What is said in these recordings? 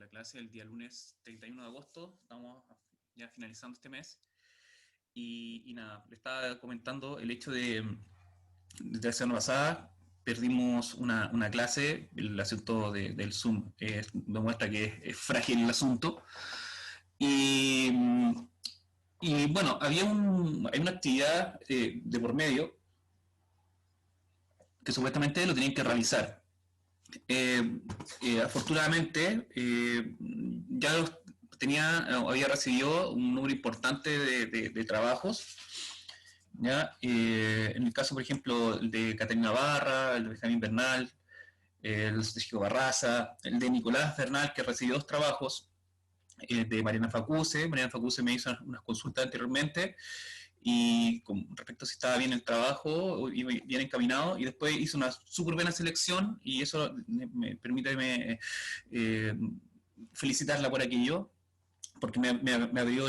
la clase el día lunes 31 de agosto, estamos ya finalizando este mes. Y nada, le estaba comentando el hecho de la semana pasada perdimos una clase, el asunto del Zoom demuestra que es frágil el asunto. Y, y bueno, hay una actividad de por medio que supuestamente lo tenían que realizar. Afortunadamente, ya había recibido un número importante de trabajos. ¿Ya? En el caso, por ejemplo, el de Caterina Barra, el de Benjamín Bernal, el de Sergio Barraza, el de Nicolás Bernal, que recibió 2 trabajos, el de Mariana Facuse. Mariana Facuse me hizo unas consultas anteriormente y con respecto a si estaba bien el trabajo, iba bien encaminado, y después hizo una súper buena selección, y eso me permite felicitarla por aquello, porque me abrió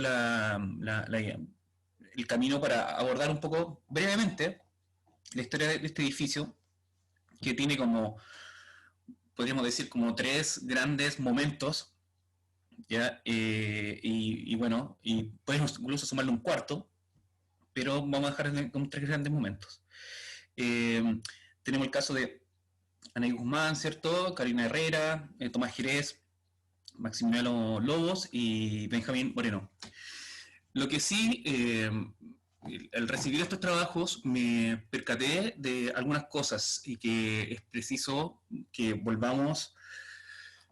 el camino para abordar un poco brevemente la historia de este edificio, que tiene como, podríamos decir, como 3 grandes momentos, ¿ya? Y bueno, y podemos incluso sumarle un cuarto, pero vamos a dejar con 3 grandes momentos. Eh, Tenemos el caso de Anaí Guzmán, ¿cierto? Karina Herrera, Tomás Jerez, Maximiliano Lobos y Benjamín Moreno. Lo que sí, al recibir estos trabajos me percaté de algunas cosas, y que es preciso que volvamos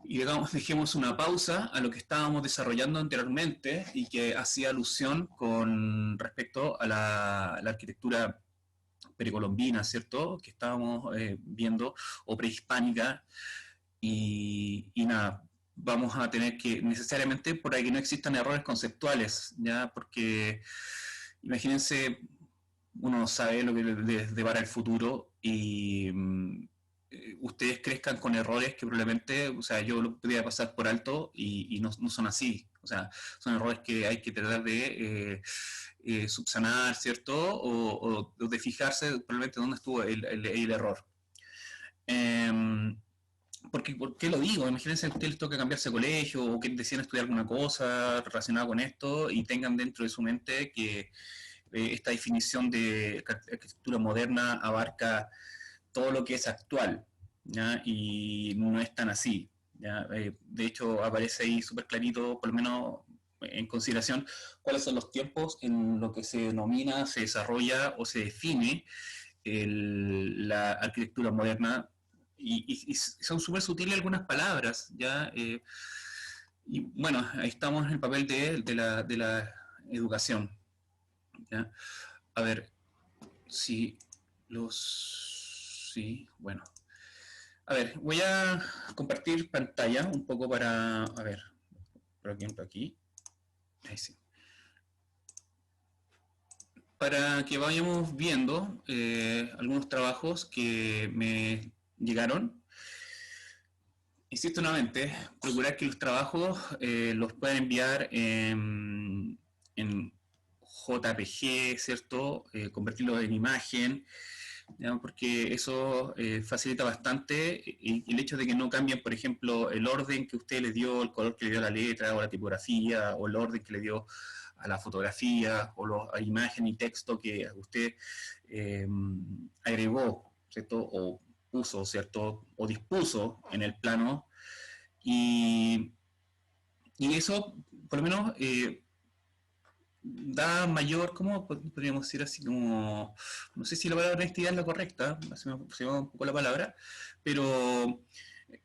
y digamos, dejemos una pausa a lo que estábamos desarrollando anteriormente y que hacía alusión con respecto a la arquitectura precolombina, ¿cierto? Que estábamos viendo, o prehispánica, y nada, vamos a tener que necesariamente, por ahí que no existan errores conceptuales, ¿ya? Porque imagínense, uno sabe lo que les depara el futuro, y ustedes crezcan con errores que probablemente, o sea, yo lo podría pasar por alto, y no son así. O sea, son errores que hay que tratar de subsanar, ¿cierto? O de fijarse probablemente dónde estuvo el error. Eh, ¿Por qué lo digo? Imagínense que a ustedes les toca cambiarse de colegio, o que deciden estudiar alguna cosa relacionada con esto, y tengan dentro de su mente que esta definición de arquitectura moderna abarca todo lo que es actual, ¿ya? Y no es tan así, ¿ya? De hecho, aparece ahí súper clarito, por lo menos en consideración, cuáles son los tiempos en lo que se denomina, se desarrolla o se define la arquitectura moderna, y son súper sutiles algunas palabras, ¿ya? Y bueno, ahí estamos en el papel de la educación, ¿ya? A ver, si los... Sí, bueno. A ver, voy a compartir pantalla un poco para... A ver, por ejemplo aquí. Ahí sí. Para que vayamos viendo algunos trabajos que me llegaron. Insisto nuevamente, procurar que los trabajos los puedan enviar en JPG, ¿cierto? Convertirlos en imagen, ¿ya? Porque eso facilita bastante el hecho de que no cambien, por ejemplo, el orden que usted le dio, el color que le dio a la letra o a la tipografía, o el orden que le dio a la fotografía, o a imagen y texto que usted eh, agregó, ¿cierto? O puso, ¿cierto? O dispuso en el plano. Y, y eso, por lo menos, da mayor, ¿cómo podríamos decir así? Como, no sé si la palabra honestidad es la correcta, se me va un poco la palabra, pero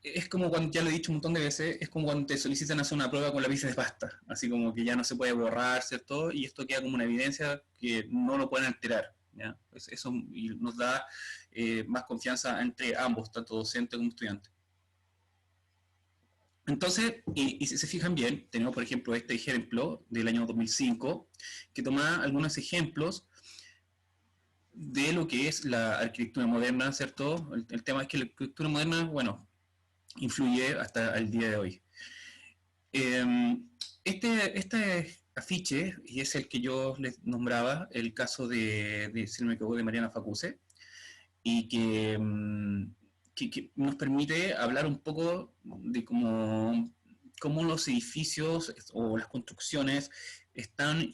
es como cuando, ya lo he dicho un montón de veces, es como cuando te solicitan hacer una prueba con lápices de pasta, así como que ya no se puede borrar, ¿cierto? Y esto queda como una evidencia que no lo pueden alterar, ¿ya? Pues eso nos da más confianza entre ambos, tanto docente como estudiante. Entonces, y si se fijan bien, tenemos por ejemplo este ejemplo del año 2005, que toma algunos ejemplos de lo que es la arquitectura moderna, ¿cierto? El tema es que la arquitectura moderna, bueno, influye hasta el día de hoy. Este afiche, y es el que yo les nombraba, el caso si no me equivoco, de Mariana Facuse, y que nos permite hablar un poco de cómo los edificios o las construcciones están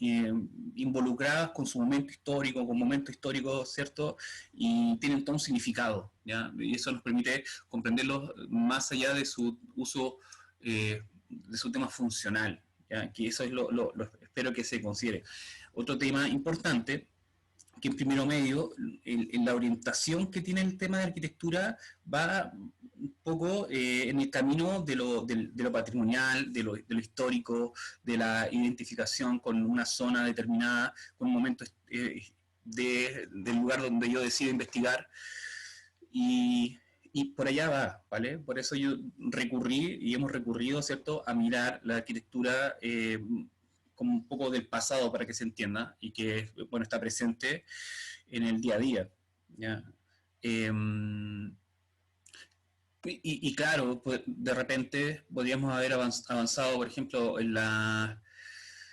involucradas con su momento histórico, con momento histórico, ¿cierto? Y tienen todo un significado, ¿ya? Y eso nos permite comprenderlos más allá de su uso, de su tema funcional, ¿ya? Que eso es lo espero que se considere. Otro tema importante que en primero medio, en la orientación que tiene el tema de arquitectura va un poco en el camino de lo patrimonial, de lo histórico, de la identificación con una zona determinada, con un momento del lugar donde yo decido investigar. Y por allá va, ¿vale? Por eso yo recurrí y hemos recurrido, ¿cierto?, a mirar la arquitectura como un poco del pasado para que se entienda y que, bueno, está presente en el día a día, ¿ya? Eh, y claro, pues, de repente podríamos haber avanzado, por ejemplo,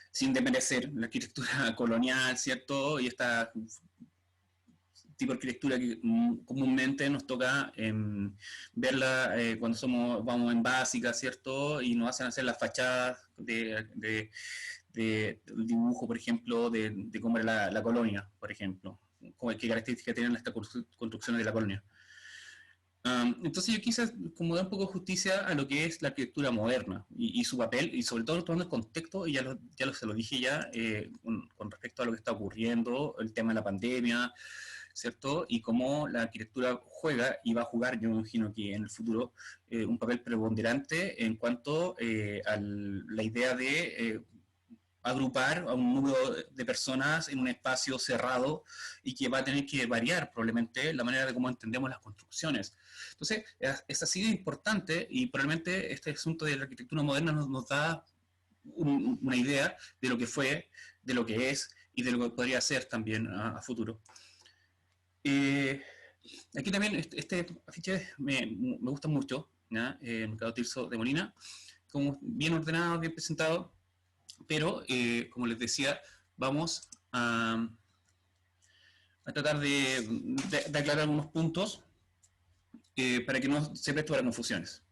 sin desmerecer la arquitectura colonial, ¿cierto? Y esta tipo de arquitectura que comúnmente nos toca verla cuando vamos en básica, ¿cierto? Y nos hacen hacer las fachadas de dibujo, por ejemplo, de cómo era la colonia, por ejemplo, qué características tienen estas construcciones de la colonia. Entonces yo quise como dar un poco de justicia a lo que es la arquitectura moderna y su papel, y sobre todo tomando el contexto, y se lo dije ya, con respecto a lo que está ocurriendo, el tema de la pandemia, ¿cierto? Y cómo la arquitectura juega y va a jugar, yo me imagino que en el futuro, un papel preponderante en cuanto a la idea de agrupar a un número de personas en un espacio cerrado y que va a tener que variar probablemente la manera de cómo entendemos las construcciones. Entonces, es así de importante y probablemente este asunto de la arquitectura moderna nos da una idea de lo que fue, de lo que es y de lo que podría ser también a futuro. Aquí también este afiche me gusta mucho, ¿ya? Mercado Tirso de Molina, como bien ordenado, bien presentado, pero como les decía, vamos a tratar de aclarar algunos puntos para que no se preste para confusiones.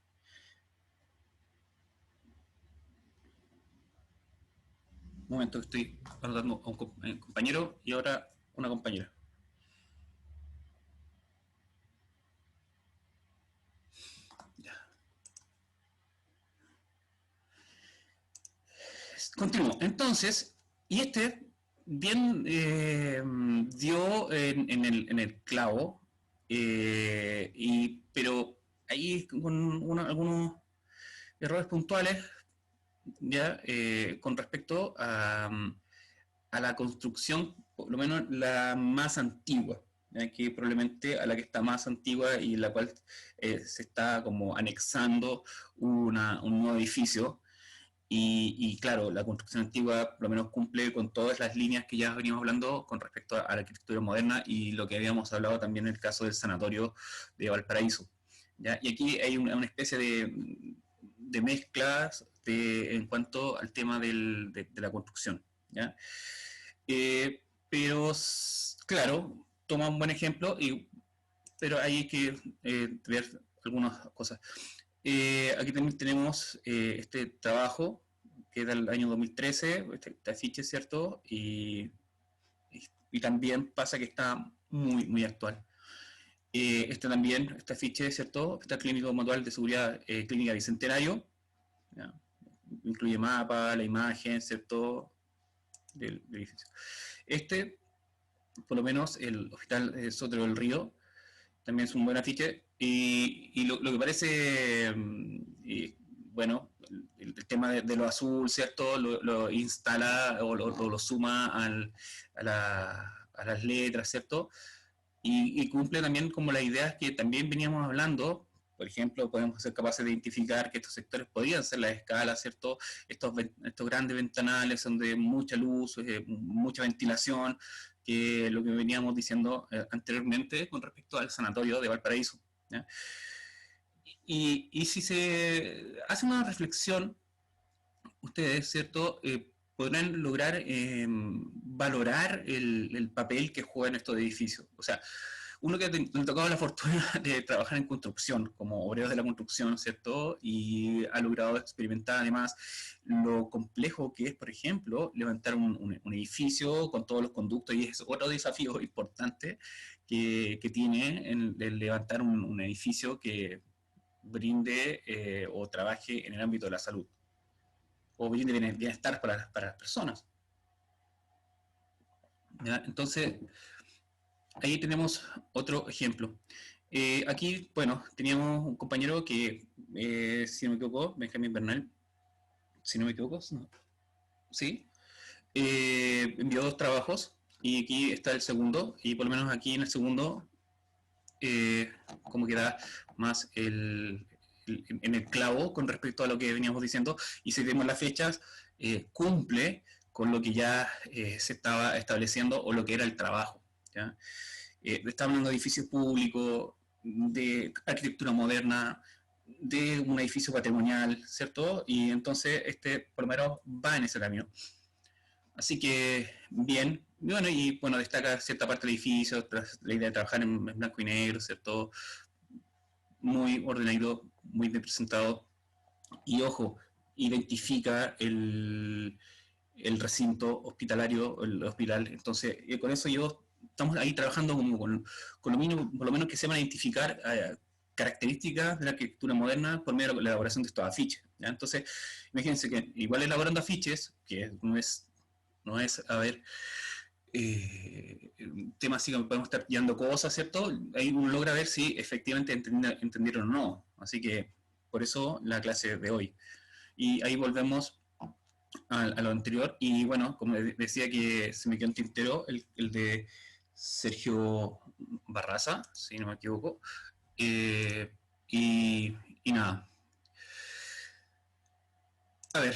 Un momento que estoy anotando a un compañero y ahora una compañera. Ya. Continúo. Entonces, y bien dio en el clavo, pero ahí con algunos errores puntuales, ya con respecto a la construcción, por lo menos la más antigua, ¿ya? Que probablemente a la que está más antigua y la cual se está como anexando un nuevo edificio. Y claro, la construcción antigua por lo menos cumple con todas las líneas que ya venimos hablando con respecto a la arquitectura moderna y lo que habíamos hablado también en el caso del sanatorio de Valparaíso, ¿ya? Y aquí hay una especie de mezclas en cuanto al tema de la construcción, ¿ya? Pero, claro, toma un buen ejemplo, pero hay que ver algunas cosas. Aquí también tenemos este trabajo que es del año 2013, este afiche, ¿cierto? Y también pasa que está muy, muy actual. Este afiche, ¿cierto? Está clínico manual de seguridad clínica bicentenario, ¿ya? Incluye mapa, la imagen, ¿cierto? Del edificio. Por lo menos, el Hospital Sotero del Río, también es un buen afiche. Y lo que parece, bueno, el tema de lo azul, ¿cierto? Lo instala o lo suma a las letras, ¿cierto? Y cumple también como las ideas que también veníamos hablando. Por ejemplo, podemos ser capaces de identificar que estos sectores podrían ser la escala, ¿cierto? Estos grandes ventanales donde mucha luz, mucha ventilación, que lo que veníamos diciendo anteriormente con respecto al sanatorio de Valparaíso, ¿ya? Y si se hace una reflexión, ustedes, ¿cierto? Podrán lograr valorar el papel que juegan estos edificios. O sea, uno que le tocaba la fortuna de trabajar en construcción, como obreros de la construcción, ¿cierto? Y ha logrado experimentar además lo complejo que es, por ejemplo, levantar un edificio con todos los conductos, y es otro desafío importante que tiene el levantar un edificio que brinde o trabaje en el ámbito de la salud, o brinde bienestar para las personas. ¿Ya? Entonces, ahí tenemos otro ejemplo. Aquí, bueno, teníamos un compañero que, si no me equivoco, Benjamín Bernal, si no me equivoco, no, sí, envió 2 trabajos y aquí está el segundo, y por lo menos aquí en el segundo, como que da más en el clavo con respecto a lo que veníamos diciendo, y si vemos las fechas, cumple con lo que ya se estaba estableciendo o lo que era el trabajo. ¿Ya? Está hablando de edificios públicos, de arquitectura moderna, de un edificio patrimonial, ¿cierto? Y entonces por lo menos va en ese camino. Así que, bien, bueno, y bueno, destaca cierta parte del edificio, la idea de trabajar en blanco y negro, ¿cierto? Muy ordenado, muy bien presentado. Y ojo, identifica el recinto hospitalario, el hospital. Entonces, con eso estamos ahí trabajando como con lo mínimo, por lo menos que sepan identificar características de la arquitectura moderna por medio de la elaboración de estos afiches. ¿Ya? Entonces, imagínense que igual elaborando afiches, que no es a ver, temas así que podemos estar pillando cosas, ¿cierto? Ahí uno logra ver si efectivamente entendieron o no. Así que, por eso la clase de hoy. Y ahí volvemos a lo anterior. Y bueno, como decía, que se me quedó un tintero el de Sergio Barraza, si no me equivoco. Eh, y, y nada. A ver,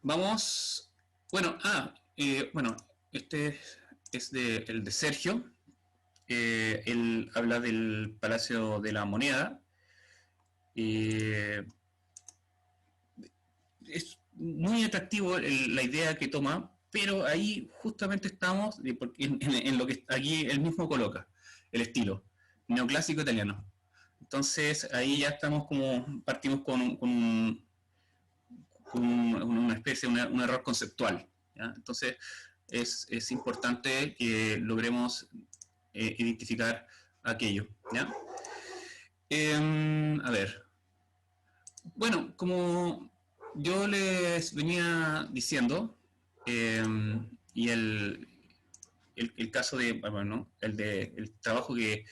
vamos. Bueno, bueno, este es el de Sergio. Él habla del Palacio de la Moneda. Eh, es muy atractivo la idea que toma, pero ahí justamente estamos en lo que aquí él mismo coloca, el estilo neoclásico italiano. Entonces ahí ya estamos como, partimos con una especie, un error conceptual. ¿Ya? Entonces es importante que logremos identificar aquello. ¿Ya? A ver, bueno, como yo les venía diciendo, eh, y el caso de, bueno, el trabajo que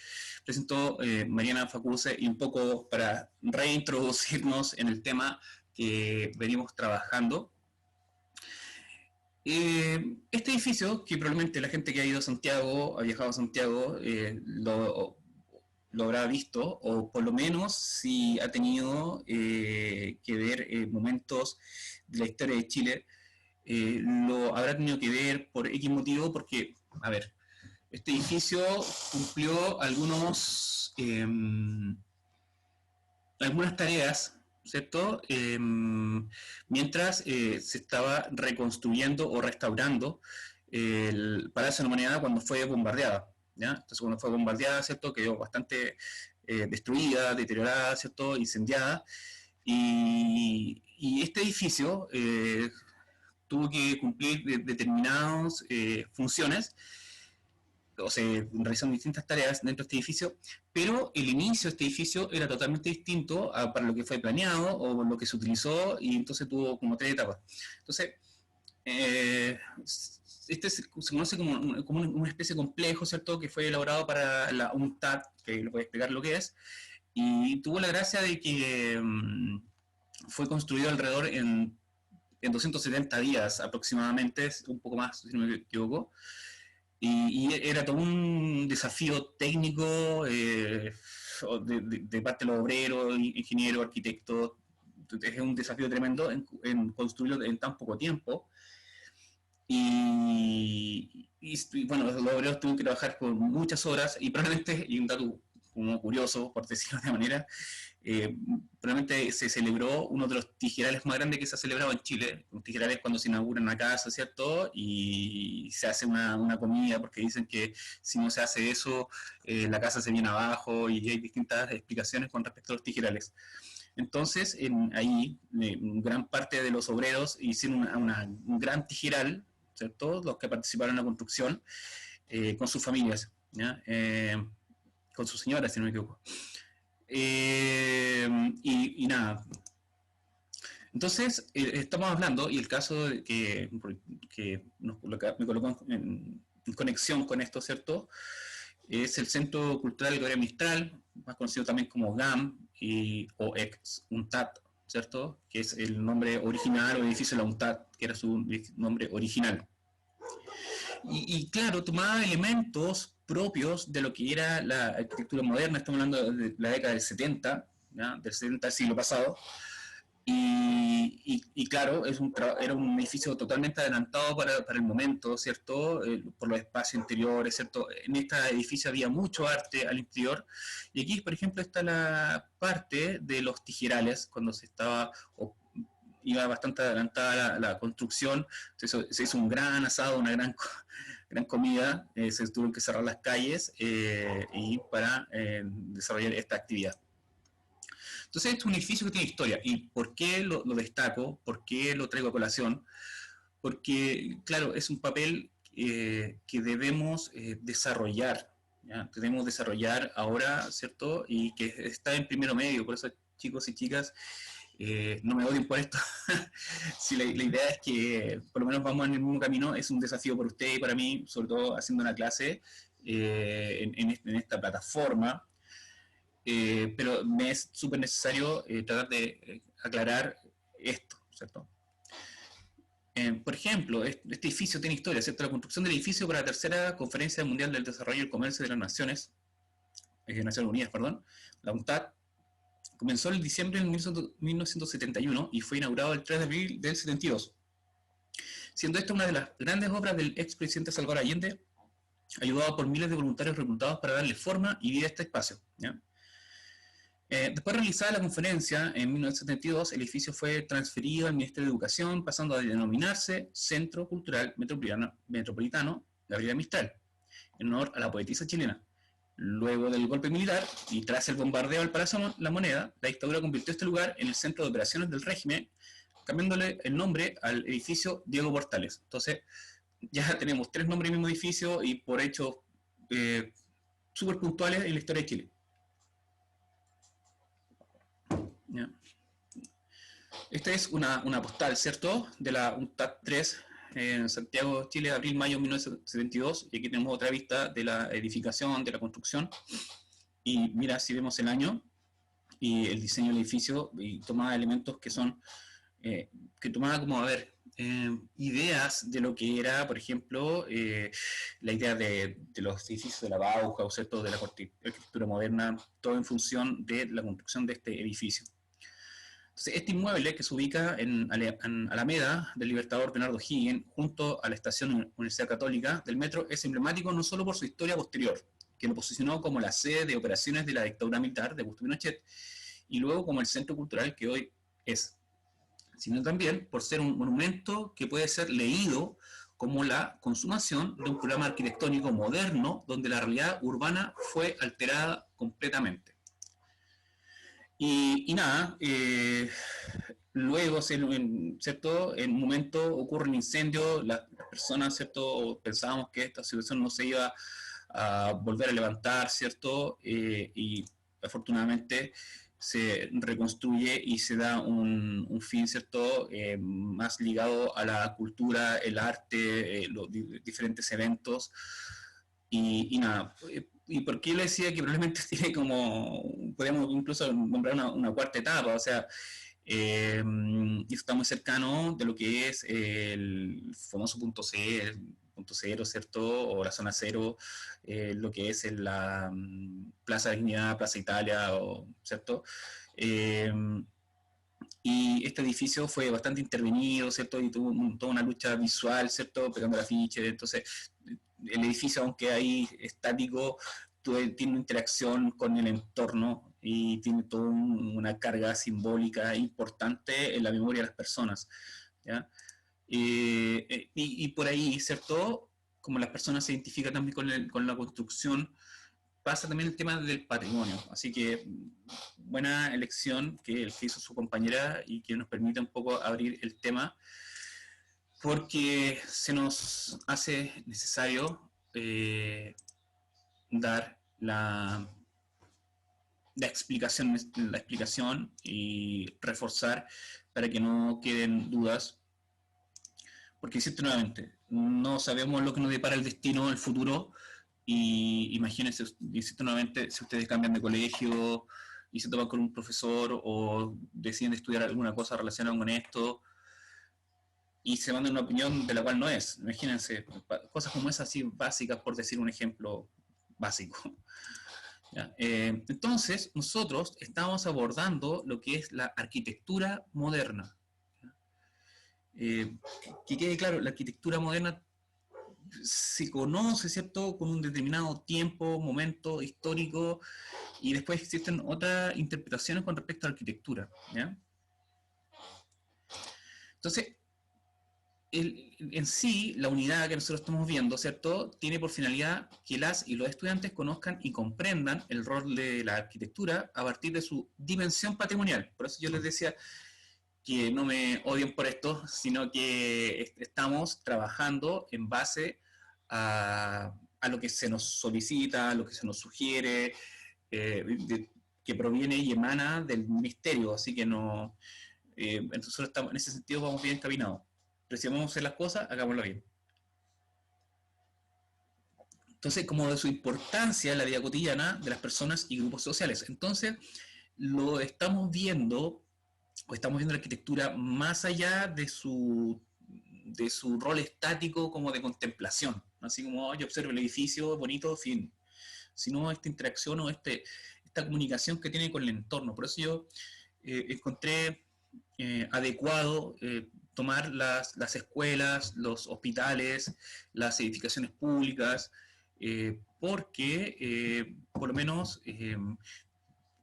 presentó Mariana Facuse, y un poco para reintroducirnos en el tema que venimos trabajando. Este edificio, que probablemente la gente que ha ido a Santiago, ha viajado a Santiago, lo habrá visto, o por lo menos si ha tenido que ver momentos de la historia de Chile, lo habrá tenido que ver por X motivo, porque, a ver, este edificio cumplió algunas tareas, ¿cierto? Mientras se estaba reconstruyendo o restaurando el Palacio de la Humanidad cuando fue bombardeada. ¿Ya? Entonces, cuando fue bombardeada, ¿cierto? Quedó bastante destruida, deteriorada, ¿cierto? Incendiada. Y este edificio tuvo que cumplir determinadas funciones, o sea, realizando distintas tareas dentro de este edificio, pero el inicio de este edificio era totalmente distinto para lo que fue planeado o lo que se utilizó, y entonces tuvo como 3 etapas. Entonces, este se conoce como una especie de complejo, ¿cierto?, que fue elaborado para la UNTAD, que le voy a explicar lo que es, y tuvo la gracia de que fue construido alrededor en 270 días aproximadamente, un poco más, si no me equivoco, y era todo un desafío técnico de parte de los obreros, ingenieros, arquitectos. Es un desafío tremendo en construirlo en tan poco tiempo. Y bueno, los obreros tuvieron que trabajar por muchas horas, y probablemente, y un dato como curioso, por decirlo de una manera, probablemente se celebró uno de los tijerales más grandes que se ha celebrado en Chile. Un tijeral es cuando se inaugura una casa, ¿cierto? Y se hace una comida, porque dicen que si no se hace eso, la casa se viene abajo, y hay distintas explicaciones con respecto a los tijerales. Entonces, ahí, gran parte de los obreros hicieron un gran tijeral, ¿cierto? Los que participaron en la construcción, con sus familias, ¿ya? Con sus señoras, si no me equivoco. Y nada. Entonces, estamos hablando, y el caso que me colocó en conexión con esto, ¿cierto? Es el Centro Cultural Gloria Mistral, más conocido también como GAM o ex UNTAD, ¿cierto? Que es el nombre original o edificio de la UNTAD, que era su nombre original. Y claro, tomaba elementos propios de lo que era la arquitectura moderna, estamos hablando de la década del 70, ¿ya? Del 70 del siglo pasado, y claro, era un edificio totalmente adelantado para el momento, ¿cierto? Por los espacios interiores, ¿cierto? En este edificio había mucho arte al interior, y aquí, por ejemplo, está la parte de los tijerales, cuando iba bastante adelantada la construcción, se hizo un gran asado, una gran comida, se tuvieron que cerrar las calles y para desarrollar esta actividad. Entonces, este es un edificio que tiene historia. ¿Y por qué lo destaco? ¿Por qué lo traigo a colación? Porque, claro, es un papel que debemos desarrollar. ¿Ya? Debemos desarrollar ahora, ¿cierto? Y que está en primero medio. Por eso, chicos y chicas, no me odien por esto. Sí, la idea es que por lo menos vamos en el mismo camino. Es un desafío para usted y para mí, sobre todo haciendo una clase en esta plataforma. Pero me es súper necesario tratar de aclarar esto, ¿cierto? Por ejemplo, este edificio tiene historia, ¿cierto? La construcción del edificio para la tercera Conferencia Mundial del Desarrollo y el Comercio de las Naciones Unidas, perdón, la UNTAD, comenzó en diciembre de 1971 y fue inaugurado el 3 de abril del 72, siendo esta una de las grandes obras del expresidente Salvador Allende, ayudado por miles de voluntarios reclutados para darle forma y vida a este espacio, ¿ya? Después de realizada la conferencia, en 1972, el edificio fue transferido al Ministerio de Educación, pasando a denominarse Centro Cultural Metropolitano Gabriela Mistral, en honor a la poetisa chilena. Luego del golpe militar y tras el bombardeo al Palacio La Moneda, la dictadura convirtió este lugar en el centro de operaciones del régimen, cambiándole el nombre al edificio Diego Portales. Entonces, ya tenemos tres nombres en el mismo edificio y por hechos súper puntuales en la historia de Chile. ¿Ya? Esta es una postal, ¿cierto? De la UNTAD 3 en Santiago, Chile, abril-mayo de 1972. Y aquí tenemos otra vista de la edificación, de la construcción. Y mira, si vemos el año y el diseño del edificio, y tomaba elementos que son, que tomaba como, a ver, ideas de lo que era, por ejemplo, la idea de los edificios de la Bauhaus, ¿cierto? De la arquitectura moderna, todo en función de la construcción de este edificio. Entonces, este inmueble, que se ubica en Alameda del Libertador Bernardo Higgins, junto a la estación Universidad Católica del Metro, es emblemático no solo por su historia posterior, que lo posicionó como la sede de operaciones de la dictadura militar de Augusto Pinochet, y luego como el centro cultural que hoy es, sino también por ser un monumento que puede ser leído como la consumación de un programa arquitectónico moderno donde la realidad urbana fue alterada completamente. Y nada, luego, ¿cierto? En un momento ocurre un incendio, las personas, ¿cierto? Pensábamos que esta situación no se iba a volver a levantar, ¿cierto? Y afortunadamente se reconstruye y se da un fin, ¿cierto? Más ligado a la cultura, el arte, los diferentes eventos. Y nada, ¿y por qué le decía que probablemente tiene como, podríamos incluso nombrar una cuarta etapa? O sea, está muy cercano de lo que es el famoso punto cero, ¿cierto? O la zona cero, lo que es la Plaza Dignidad, Plaza Italia, ¿cierto? Eh, y este edificio fue bastante intervenido, ¿cierto? Y tuvo toda una lucha visual, ¿cierto? Pegando el afiche. Entonces, el edificio, aunque ahí estático, tiene una interacción con el entorno y tiene toda una carga simbólica importante en la memoria de las personas, ¿ya? Y por ahí, ¿cierto? Como las personas se identifican también con la construcción, pasa también el tema del patrimonio. Así que buena elección que hizo su compañera y que nos permite un poco abrir el tema, porque se nos hace necesario dar la explicación y reforzar para que no queden dudas, porque insisto nuevamente, no sabemos lo que nos depara el destino, el futuro, y imagínense, insisto nuevamente, si ustedes cambian de colegio y se toman con un profesor o deciden estudiar alguna cosa relacionada con esto y se mandan una opinión de la cual no es. Imagínense, cosas como esas así básicas, por decir un ejemplo básico. ¿Ya? Entonces, nosotros estamos abordando lo que es la arquitectura moderna. Que quede claro, la arquitectura moderna se conoce, ¿cierto?, con un determinado tiempo, momento histórico, y después existen otras interpretaciones con respecto a la arquitectura, ¿ya? Entonces, en sí, la unidad que nosotros estamos viendo, ¿cierto?, tiene por finalidad que las y los estudiantes conozcan y comprendan el rol de la arquitectura a partir de su dimensión patrimonial. Por eso yo les decía que no me odien por esto, sino que estamos trabajando en base a lo que se nos solicita, a lo que se nos sugiere, que proviene y emana del ministerio, así que no, entonces estamos, en ese sentido vamos bien encaminados. Pero si vamos a hacer las cosas, hagámoslo bien. Entonces, como de su importancia en la vida cotidiana de las personas y grupos sociales. Entonces, lo estamos viendo, o estamos viendo la arquitectura más allá de su rol estático como de contemplación. Así como, oh, yo observo el edificio, bonito, fin. Sino esta interacción o esta comunicación que tiene con el entorno. Por eso yo encontré adecuado tomar las escuelas, los hospitales, las edificaciones públicas, porque por lo menos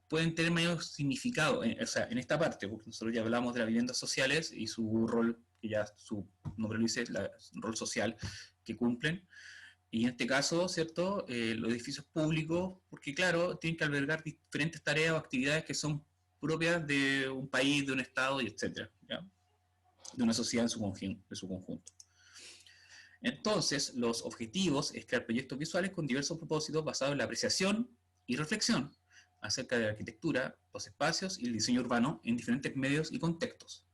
pueden tener mayor significado, o sea, en esta parte, porque nosotros ya hablamos de las viviendas sociales y su rol, que ya su nombre lo dice, el rol social que cumplen, y en este caso, ¿cierto? Los edificios públicos, porque claro, tienen que albergar diferentes tareas o actividades que son propias de un país, de un estado, y etcétera, ¿ya? De una sociedad en su conjunto. Entonces, los objetivos es crear proyectos visuales con diversos propósitos basados en la apreciación y reflexión acerca de la arquitectura, los espacios y el diseño urbano en diferentes medios y contextos.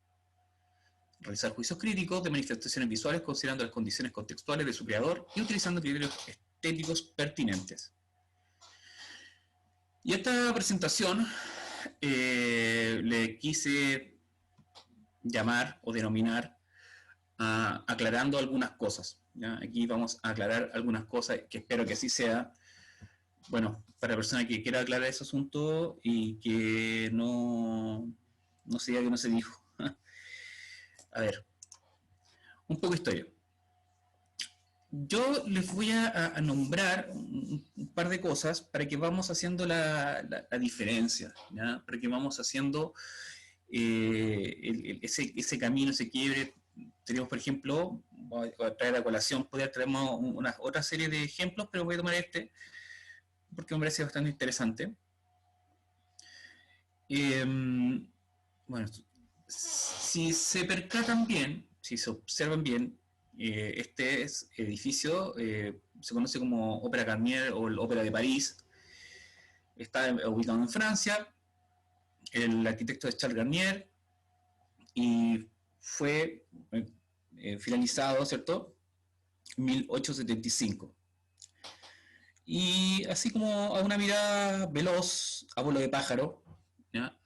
Realizar juicios críticos de manifestaciones visuales considerando las condiciones contextuales de su creador y utilizando criterios estéticos pertinentes. Y esta presentación le quise llamar o denominar aclarando algunas cosas, ¿ya? Aquí vamos a aclarar algunas cosas que espero que así sea. Bueno, para la persona que quiera aclarar ese asunto y que no se diga que no se dijo. A ver, un poco de historia. Yo les voy a nombrar un par de cosas para que vamos haciendo la diferencia, ¿ya? Para que vamos haciendo ese camino, ese quiebre. Tenemos, por ejemplo, voy a traer a colación, podría traer una otra serie de ejemplos, pero voy a tomar este porque me parece bastante interesante. Bueno, si se percatan bien, si se observan bien, este edificio se conoce como Ópera Garnier o el Ópera de París. Está ubicado en Francia. El arquitecto es Charles Garnier y fue finalizado, ¿cierto?, en 1875. Y así como a una mirada veloz, a vuelo de pájaro, ¿ya?,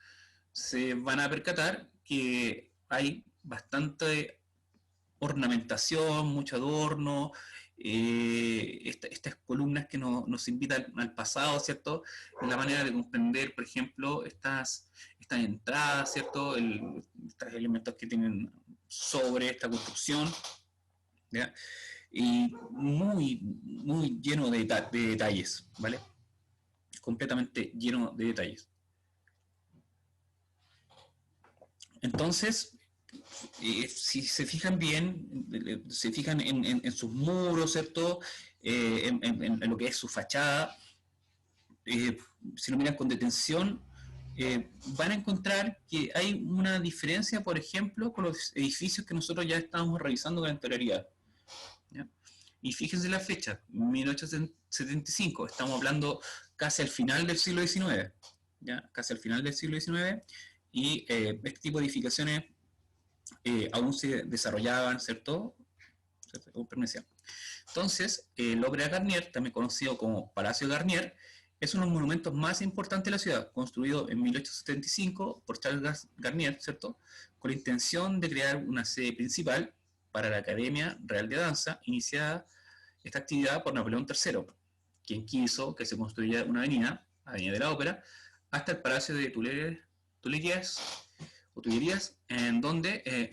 se van a percatar que hay bastante ornamentación, mucho adorno, estas columnas que nos invitan al pasado, ¿cierto? En la manera de comprender, por ejemplo, estas entradas, ¿cierto? Estos elementos que tienen sobre esta construcción, ¿ya? Y muy, muy lleno de detalles, ¿vale? completamente lleno de detalles. Entonces, si se fijan bien, se fijan en sus muros, ¿cierto? En lo que es su fachada, si lo miran con detención, van a encontrar que hay una diferencia, por ejemplo, con los edificios que nosotros ya estábamos revisando con anterioridad. ¿Ya? Y fíjense la fecha, 1875, estamos hablando casi al final del siglo XIX, ¿ya? Casi al final del siglo XIX, y este tipo de edificaciones aún se desarrollaban, ¿cierto? Aún permanecían. Entonces, el Ópera Garnier, también conocido como Palacio Garnier, es uno de los monumentos más importantes de la ciudad, construido en 1875 por Charles Garnier, ¿cierto? Con la intención de crear una sede principal para la Academia Real de Danza, iniciada esta actividad por Napoleón III, quien quiso que se construyera una avenida, Avenida de la Ópera, hasta el Palacio de Tullerías, en donde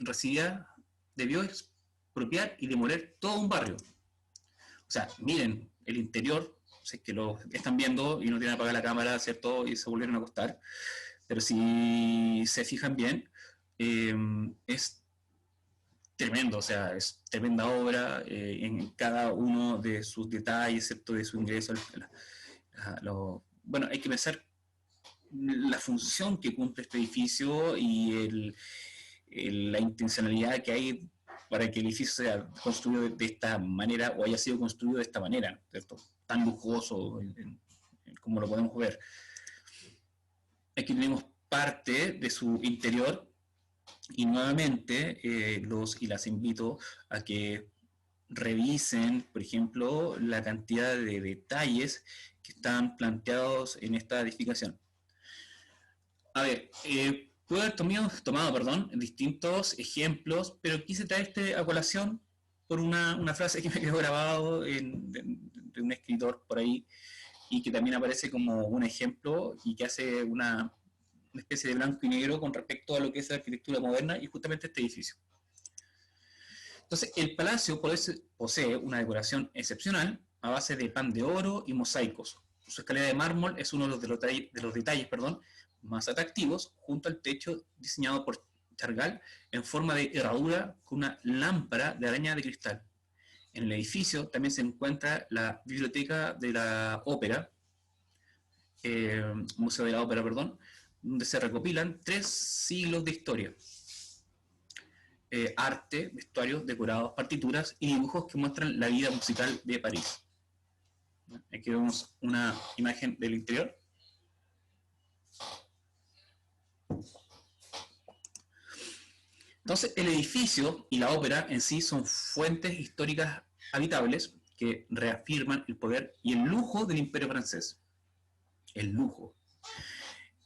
debió expropiar y demoler todo un barrio. O sea, miren el interior, si es que lo están viendo y no tienen apagada la cámara, ¿cierto? Y se volvieron a acostar. Pero si se fijan bien, es tremendo, o sea, es tremenda obra en cada uno de sus detalles, ¿cierto? De su ingreso. Bueno, hay que pensar la función que cumple este edificio y la intencionalidad que hay para que el edificio sea construido de esta manera o haya sido construido de esta manera, ¿cierto? Tan lujoso como lo podemos ver. Aquí tenemos parte de su interior y nuevamente las invito a que revisen, por ejemplo, la cantidad de detalles que están planteados en esta edificación. A ver, puedo haber tomado, distintos ejemplos, pero quise traer a colación por una frase que me quedó grabado de un escritor por ahí y que también aparece como un ejemplo y que hace una especie de blanco y negro con respecto a lo que es la arquitectura moderna y justamente este edificio. Entonces, el palacio posee una decoración excepcional a base de pan de oro y mosaicos. Su escalera de mármol es uno de los detalles más atractivos, junto al techo diseñado por Chagall en forma de herradura con una lámpara de araña de cristal. En el edificio también se encuentra la biblioteca de la ópera, Museo de la Ópera, perdón, donde se recopilan 3 siglos de historia. Arte, vestuarios, decorados, partituras y dibujos que muestran la vida musical de París. Aquí vemos una imagen del interior. Entonces, el edificio y la ópera en sí son fuentes históricas habitables que reafirman el poder y el lujo del imperio francés. El lujo.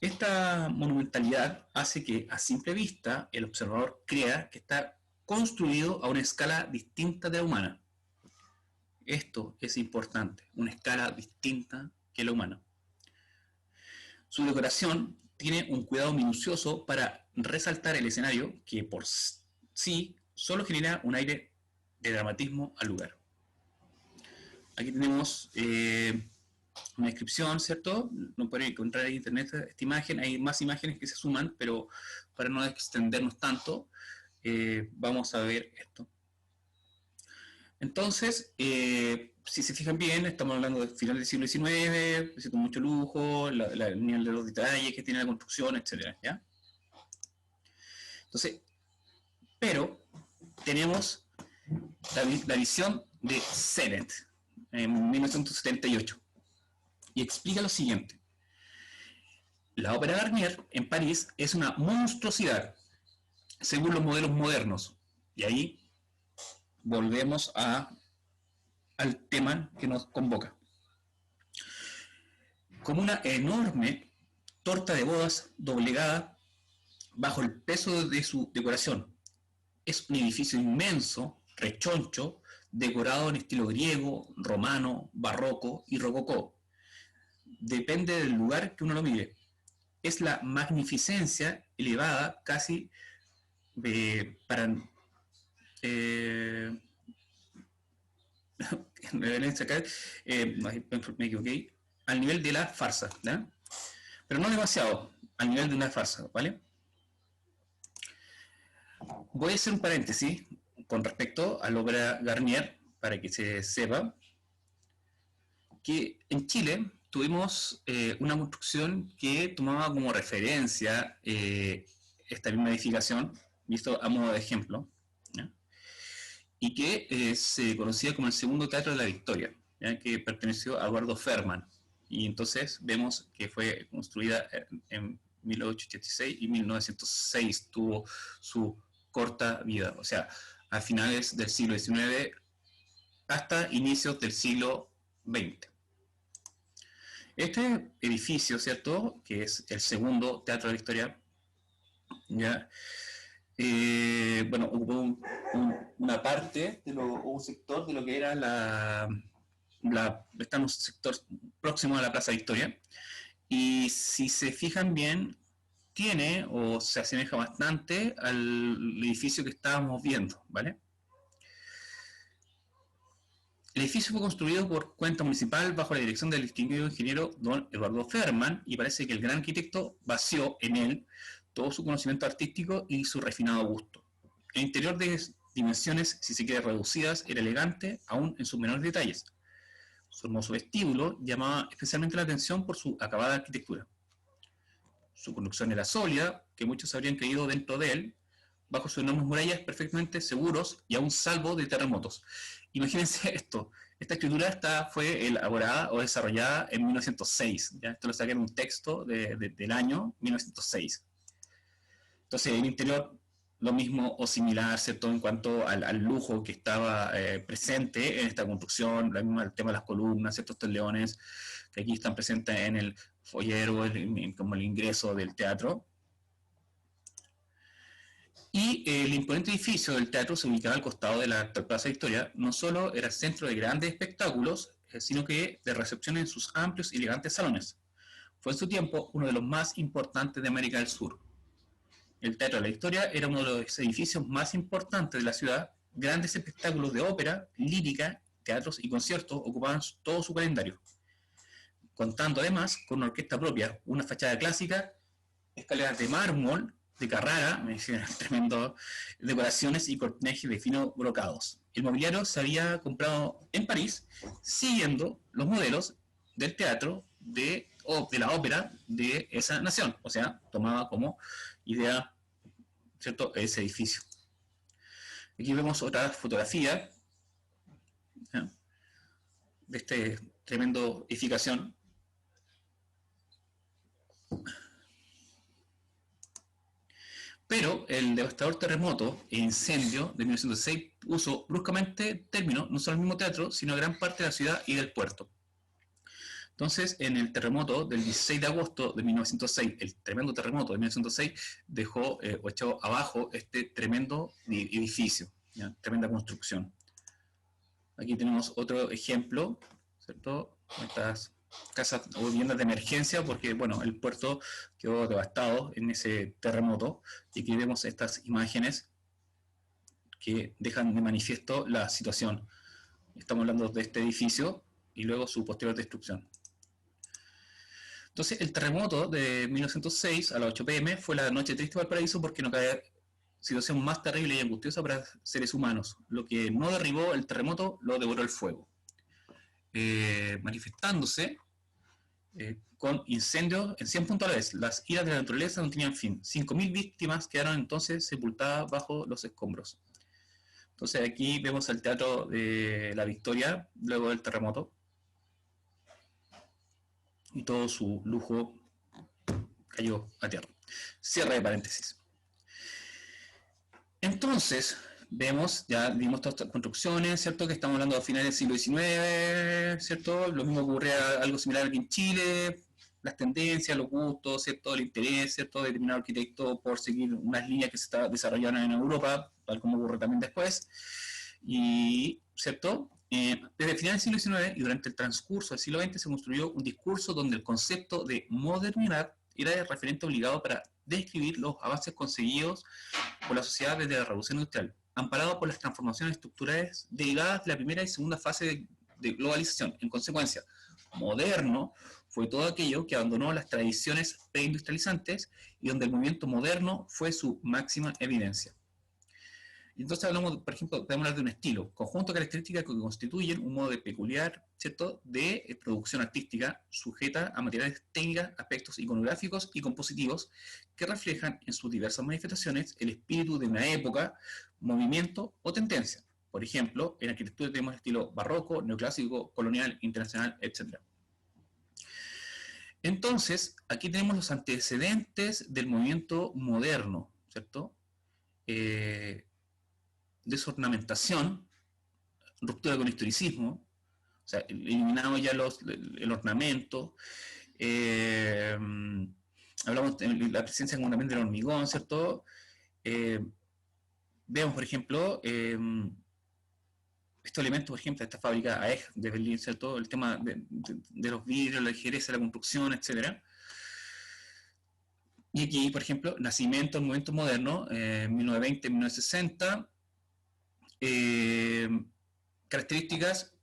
Esta monumentalidad hace que, a simple vista, el observador crea que está construido a una escala distinta de la humana. Esto es importante, una escala distinta que la humana. Su decoración tiene un cuidado minucioso para resaltar el escenario que por sí solo genera un aire de dramatismo al lugar. Aquí tenemos una descripción, ¿cierto? No pueden encontrar en internet esta imagen, hay más imágenes que se suman, pero para no extendernos tanto, vamos a ver esto. Entonces, si se fijan bien, estamos hablando del final del siglo XIX, con mucho lujo, el nivel de los detalles que tiene la construcción, etc. ¿Ya? Entonces, pero tenemos la visión de Sennett en 1978 y explica lo siguiente. La ópera Garnier en París es una monstruosidad según los modelos modernos. Y ahí volvemos al tema que nos convoca. Como una enorme torta de bodas doblegada bajo el peso de su decoración. Es un edificio inmenso, rechoncho, decorado en estilo griego, romano, barroco y rococó. Depende del lugar que uno lo mire. Es la magnificencia elevada casi para... me equivoqué. al nivel de la farsa, ¿ya? Pero no demasiado, al nivel de una farsa, ¿vale? Voy a hacer un paréntesis con respecto a la obra Garnier, para que se sepa que en Chile tuvimos una construcción que tomaba como referencia esta misma edificación, visto a modo de ejemplo, ¿ya? Y que se conocía como el Segundo Teatro de la Victoria, ¿ya? Que perteneció a Eduardo Ferman. Y entonces vemos que fue construida en 1886 y 1906 tuvo su corta vida, o sea, a finales del siglo XIX hasta inicios del siglo XX. Este edificio, ¿cierto?, que es el segundo Teatro de la Victoria, ¿ya? Bueno, ocupó una parte, un sector de lo que era está en un sector próximo a la Plaza Victoria, y si se fijan bien, tiene o se asemeja bastante al edificio que estábamos viendo, ¿vale? El edificio fue construido por cuenta municipal bajo la dirección del distinguido ingeniero don Eduardo Ferman, y parece que el gran arquitecto vació en él todo su conocimiento artístico y su refinado gusto. El interior, de dimensiones, si se quiere, reducidas, era elegante aún en sus menores detalles. Su hermoso vestíbulo llamaba especialmente la atención por su acabada arquitectura. Su construcción era sólida, que muchos habrían creído dentro de él, bajo sus enormes murallas perfectamente seguros y aún salvo de terremotos. Imagínense esto, esta escritura fue elaborada o desarrollada en 1906, ¿ya? Esto lo saqué en un texto del año 1906. Entonces, el interior, lo mismo o similar, ¿cierto?, en cuanto al lujo que estaba presente en esta construcción, el tema de las columnas, ¿cierto?, estos leones que aquí están presentes en el foyero, como el ingreso del teatro. Y el imponente edificio del teatro se ubicaba al costado de la Plaza Victoria. No solo era centro de grandes espectáculos, sino que de recepción en sus amplios y elegantes salones. Fue en su tiempo uno de los más importantes de América del Sur. El Teatro de la Victoria era uno de los edificios más importantes de la ciudad. Grandes espectáculos de ópera, lírica, teatros y conciertos ocupaban todo su calendario, contando además con una orquesta propia, una fachada clásica, escaleras de mármol, de Carrara, me decían, tremendo, decoraciones y cortinajes de finos brocados. El mobiliario se había comprado en París, siguiendo los modelos del teatro o de la ópera de esa nación, o sea, tomaba como idea, ¿cierto?, ese edificio. Aquí vemos otra fotografía, ¿ya?, de este tremendo edificación. Pero el devastador terremoto e incendio de 1906 puso bruscamente término no solo al mismo teatro, sino a gran parte de la ciudad y del puerto. Entonces, en el terremoto del 16 de agosto de 1906, el tremendo terremoto de 1906, dejó o echó abajo este tremendo edificio, ¿ya?, tremenda construcción. Aquí tenemos otro ejemplo, ¿cierto? Estas casas o viviendas de emergencia, porque bueno, el puerto quedó devastado en ese terremoto, y aquí vemos estas imágenes que dejan de manifiesto la situación. Estamos hablando de este edificio y luego su posterior destrucción. Entonces, el terremoto de 1906 a las 8 p.m. fue la noche triste para el paraíso, porque no cabe situación más terrible y angustiosa para seres humanos. Lo que no derribó el terremoto lo devoró el fuego, manifestándose con incendios en 100 puntos a la vez. Las iras de la naturaleza no tenían fin. 5.000 víctimas quedaron entonces sepultadas bajo los escombros. Entonces aquí vemos el Teatro de la Victoria luego del terremoto y todo su lujo cayó a tierra. Cierre de paréntesis. Entonces, vimos todas estas construcciones, ¿cierto?, que estamos hablando de finales del siglo XIX, ¿cierto? Lo mismo ocurría, algo similar aquí en Chile, las tendencias, los gustos, ¿cierto?, el interés, ¿cierto?, de determinado arquitecto por seguir unas líneas que se desarrollaron en Europa, tal como ocurre también después. Y, ¿cierto?, desde finales del siglo XIX y durante el transcurso del siglo XX se construyó un discurso donde el concepto de modernidad era el referente obligado para describir los avances conseguidos por la sociedad desde la Revolución Industrial, amparado por las transformaciones estructurales derivadas de la primera y segunda fase de globalización. En consecuencia, moderno fue todo aquello que abandonó las tradiciones preindustrializantes y donde el movimiento moderno fue su máxima evidencia. Y entonces hablamos, por ejemplo, podemos hablar de un estilo, conjunto de características que constituyen un modo de peculiar, ¿cierto?, de producción artística sujeta a materiales técnicas, aspectos iconográficos y compositivos que reflejan en sus diversas manifestaciones el espíritu de una época, movimiento o tendencia. Por ejemplo, en arquitectura tenemos el estilo barroco, neoclásico, colonial, internacional, etc. Entonces, aquí tenemos los antecedentes del movimiento moderno, ¿cierto? Desornamentación, ruptura con el historicismo, o sea, eliminamos ya el ornamento, eh, hablamos de la presencia también del hormigón, ¿cierto? Vemos, por ejemplo, estos elementos, por ejemplo, de esta fábrica AEG de Berlín, ¿cierto? El tema de los vidrios, la ligereza de la construcción, etc. Y aquí, por ejemplo, nacimiento del movimiento moderno, 1920-1960, características: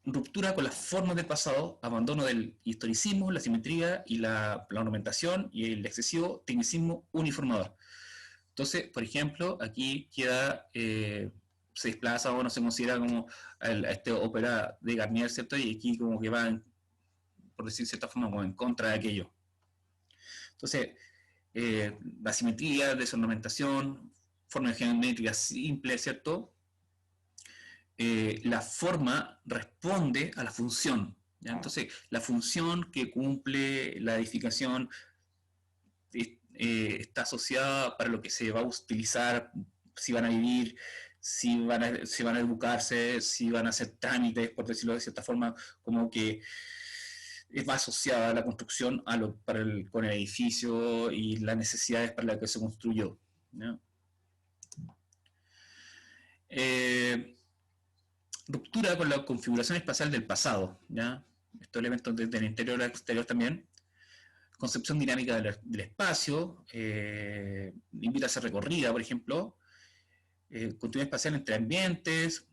ruptura con las formas del pasado, abandono del historicismo, la simetría y la ornamentación y el excesivo tecnicismo uniformador. Entonces, por ejemplo, aquí queda, se desplaza o no se considera como a este ópera de Garnier, ¿cierto? Y aquí como que va, por decir de cierta forma, como en contra de aquello. Entonces, la simetría, desornamentación, forma geométrica simple, ¿cierto? La forma responde a la función, ¿ya? Entonces, la función que cumple la edificación está asociada para lo que se va a utilizar, si van a vivir, si van a educarse, si van a hacer trámites, por decirlo de cierta forma, como que va asociada a la construcción con el edificio y las necesidades para las que se construyó, ¿no? Ruptura con la configuración espacial del pasado, ¿ya? Estos elementos desde el interior al exterior también. Concepción dinámica del espacio, invita a hacer recorrida, por ejemplo, continuidad espacial entre ambientes,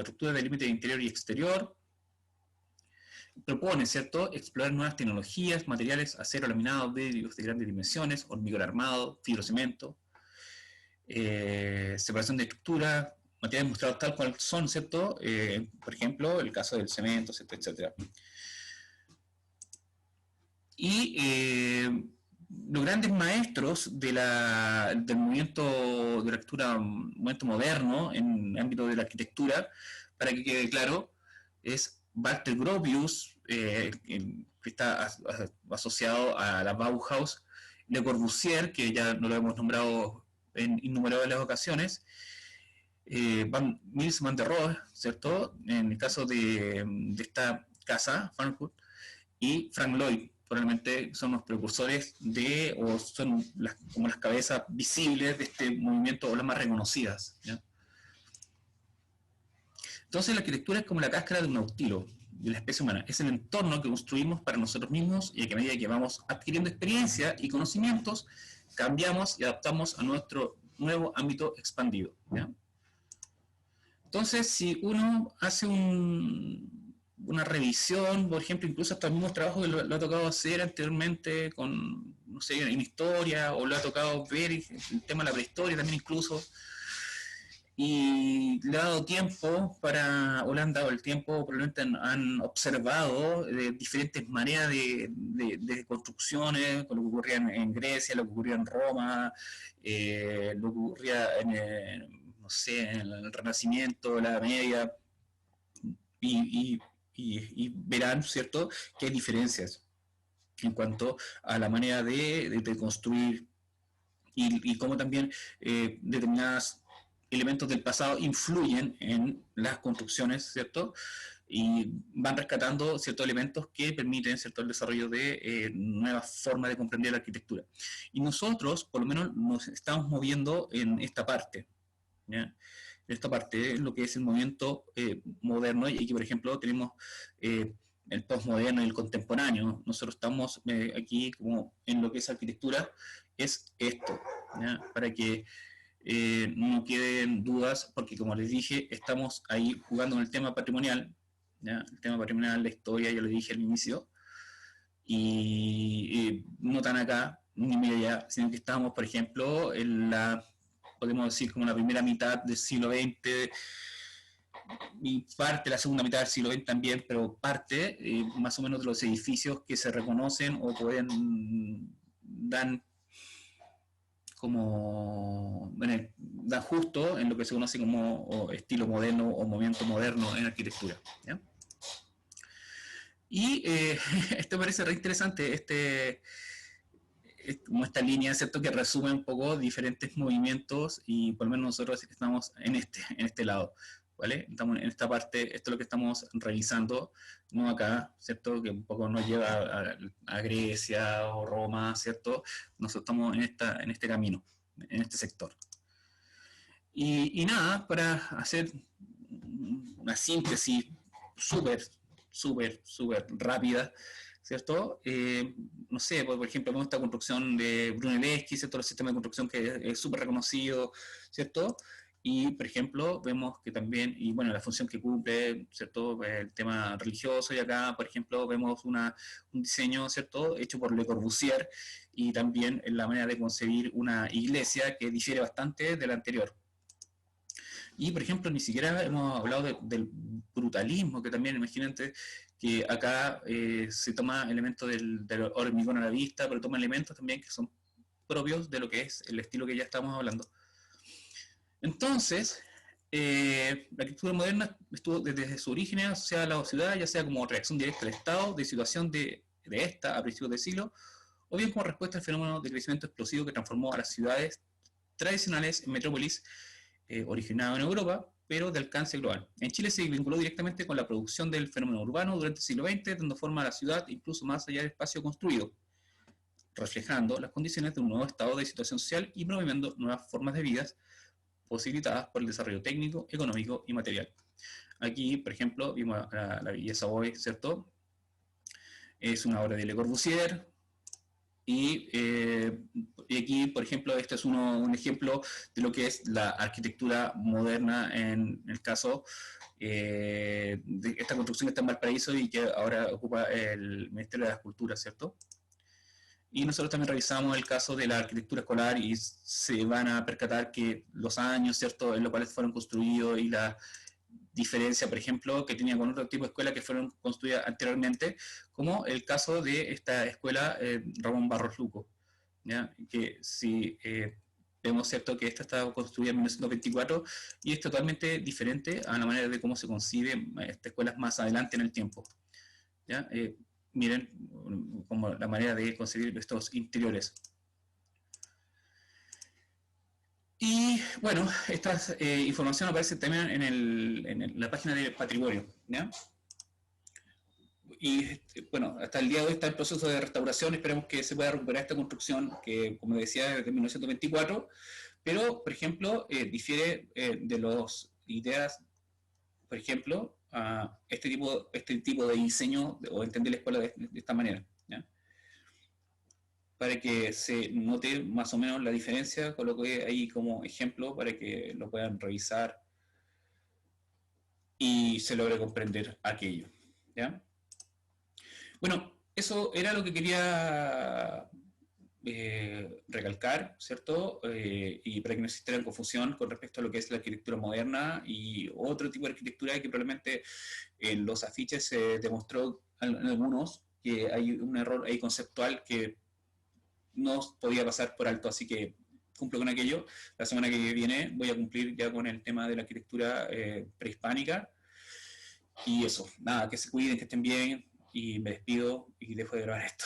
ruptura del límite interior y exterior. Propone, ¿cierto?, explorar nuevas tecnologías, materiales, acero, laminado, vidrios de grandes dimensiones, hormigón armado, fibrocemento, separación de estructura, materiales mostrados tal cual son, ¿cierto? Por ejemplo, el caso del cemento, etc. Y los grandes maestros del movimiento de la arquitectura, movimiento moderno en el ámbito de la arquitectura, para que quede claro, es Walter Gropius, que está asociado a la Bauhaus, Le Corbusier, que ya no lo hemos nombrado en innumerables ocasiones, Mies van der Rohe, ¿cierto? En el caso de esta casa, Frankfurt, y Frank Lloyd, probablemente son los precursores o son como las cabezas visibles de este movimiento o las más reconocidas, ¿ya? Entonces la arquitectura es como la cáscara de un nautilo de la especie humana, es el entorno que construimos para nosotros mismos y a medida que vamos adquiriendo experiencia y conocimientos, cambiamos y adaptamos a nuestro nuevo ámbito expandido, ¿ya? Entonces, si uno hace una revisión, por ejemplo, incluso hasta mismos trabajos que lo ha tocado hacer anteriormente con, no sé, en historia, o lo ha tocado ver el tema de la prehistoria también incluso, y le ha dado tiempo o le han dado el tiempo, probablemente han observado diferentes maneras de construcciones, con lo que ocurría en Grecia, lo que ocurría en Roma, lo que ocurría no sé, en el Renacimiento, la Edad Media, y verán, ¿cierto?, que hay diferencias en cuanto a la manera de construir y cómo también determinados elementos del pasado influyen en las construcciones, ¿cierto? Y van rescatando ciertos elementos que permiten, ¿cierto?, el desarrollo de nuevas formas de comprender la arquitectura. Y nosotros, por lo menos, nos estamos moviendo en esta parte, ¿ya? Esta parte, lo que es el movimiento moderno, y aquí, por ejemplo, tenemos el postmoderno y el contemporáneo. Nosotros estamos aquí como en lo que es arquitectura, es esto, ¿ya? Para que no queden dudas, porque como les dije, estamos ahí jugando en el tema patrimonial, ¿ya? El tema patrimonial, la historia, ya lo dije al inicio, y no tan acá, ni medio allá, sino que estamos, por ejemplo, en la, podemos decir, como la primera mitad del siglo XX, y parte de la segunda mitad del siglo XX también, pero parte más o menos de los edificios que se reconocen o pueden dan como bueno, dan justo en lo que se conoce como estilo moderno o movimiento moderno en arquitectura, ¿ya? Y esto parece re interesante, como esta línea, ¿cierto? Que resume un poco diferentes movimientos y por lo menos nosotros estamos en este lado, ¿vale? Estamos en esta parte, esto es lo que estamos revisando, no acá, ¿cierto? Que un poco nos lleva a Grecia o Roma, ¿cierto? Nosotros estamos en este camino, en este sector. Y nada, para hacer una síntesis súper, súper rápida, ¿cierto? No sé, por ejemplo, vemos esta construcción de Brunelleschi, ¿cierto? El sistema de construcción que es súper reconocido, ¿cierto? Y, por ejemplo, vemos que también, y bueno, la función que cumple, ¿cierto? El tema religioso, y acá, por ejemplo, vemos un diseño, ¿cierto? Hecho por Le Corbusier, y también en la manera de concebir una iglesia que difiere bastante de la anterior. Y, por ejemplo, ni siquiera hemos hablado del brutalismo, que también, imagínate que acá se toma elementos del hormigón a la vista, pero toma elementos también que son propios de lo que es el estilo que ya estamos hablando. Entonces, la arquitectura moderna estuvo desde su origen asociada a la ciudad, ya sea como reacción directa al Estado, de situación de esta a principios del siglo, o bien como respuesta al fenómeno de crecimiento explosivo que transformó a las ciudades tradicionales en metrópolis originado en Europa, pero de alcance global. En Chile se vinculó directamente con la producción del fenómeno urbano durante el siglo XX, dando forma a la ciudad incluso más allá del espacio construido, reflejando las condiciones de un nuevo estado de situación social y promoviendo nuevas formas de vida posibilitadas por el desarrollo técnico, económico y material. Aquí, por ejemplo, vimos la Villa Savoy, ¿cierto? Es una obra de Le Corbusier, y aquí, por ejemplo, este es un ejemplo de lo que es la arquitectura moderna en el caso de esta construcción que está en Valparaíso y que ahora ocupa el Ministerio de las Culturas, ¿cierto? Y nosotros también revisamos el caso de la arquitectura escolar y se van a percatar que los años, ¿cierto?, en los cuales fueron construidos y la diferencia, por ejemplo, que tenía con otro tipo de escuelas que fueron construidas anteriormente, como el caso de esta escuela Ramón Barros Luco, ¿ya? Que si vemos, ¿cierto?, que esta estaba construida en 1924 y es totalmente diferente a la manera de cómo se concibe esta escuela más adelante en el tiempo, ¿ya? Miren como la manera de concebir estos interiores. Y bueno, esta información aparece también en la página de patrimonio, ¿ya? Y bueno, hasta el día de hoy está el proceso de restauración, esperemos que se pueda recuperar esta construcción que, como decía, es de 1924, pero, por ejemplo, difiere de las ideas, por ejemplo, a este tipo de diseño o entender la escuela de esta manera, ¿ya? Para que se note más o menos la diferencia, coloqué ahí como ejemplo para que lo puedan revisar y se logre comprender aquello, ¿ya? Bueno, eso era lo que quería recalcar, ¿cierto? Y para que no existiera confusión con respecto a lo que es la arquitectura moderna y otro tipo de arquitectura que probablemente en los afiches se demostró en algunos que hay un error ahí conceptual que no podía pasar por alto, así que cumplo con aquello. La semana que viene voy a cumplir ya con el tema de la arquitectura prehispánica. Y eso, nada, que se cuiden, que estén bien, y me despido y dejo de grabar esto.